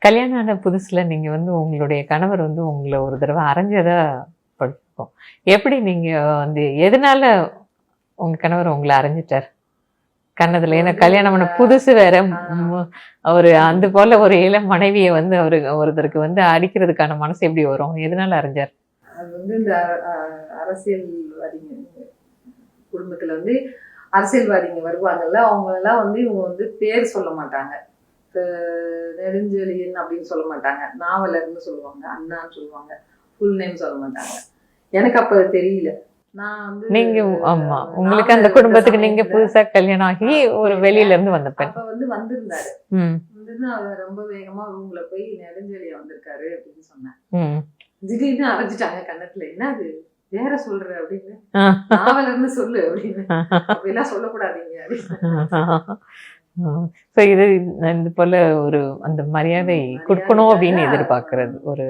கல்யாணம் ஆன புதுசுல நீங்க வந்து உங்களுடைய கணவர் வந்து உங்கள ஒரு தடவை அரைஞ்சதா படிப்போம். எப்படி நீங்க வந்து எதனால உங்க கணவர் உங்கள அரைஞ்சிட்டார்? கன்னத்துல. ஏன்னா வந்து கல்யாணம் பண்ண புதுசு வேற. ம், அவரு அந்த ம், போல ஒரு இளம் மனைவிய வந்து அவரு ஒருத்தருக்கு வந்து அடிக்கிறதுக்கான மனசு எப்படி வரும்? எதனால அரைஞ்சார்? அது வந்து இந்த அரசியல்வாதிங்க குடும்பத்துல வந்து அரசியல்வாதிங்க வருவாங்கல்ல, அவங்க எல்லாம் வந்து இவங்க வந்து பேர் சொல்ல மாட்டாங்க. நெடுஞ்செழியன் அப்படின்னு சொல்ல மாட்டாங்க, நாவலர்னு சொல்லுவாங்க, அண்ணான்னு சொல்லுவாங்க, ஃபுல் நேம் சொல்ல மாட்டாங்க. எனக்கு அப்ப அது தெரியல. நான் வந்து நீங்க ஆமா. உங்களுக்கு அந்த நாவலர் வந்த குடும்பத்துக்கு நீங்க சமயத்துல புதுசா கல்யாணம் ஆகி ஒரு வெளியில இருந்து வந்த பெண். அப்ப வந்து வந்திருந்தாரு. ம். வந்து அவர் ரொம்ப வேகமா ரூம்ல போய் நெடுஞ்செழியன் வந்திருக்காரு அப்படின்னு சொன்னேன். ம். திடீர்னு அரைஞ்சிட்டாங்க கன்னத்துல. என்ன அது வேற சொல்ற அப்படின்னு. ஆ. நாவலர்னு சொல்லு அப்படின்னு. அப்படிலாம் சொல்லக்கூடாதீங்க அப்படின்னு. ஸோ இது போல ஒரு அந்த மரியாதை கொடுக்கணும் அப்படின்னு எதிர்பார்க்கறது ஒரு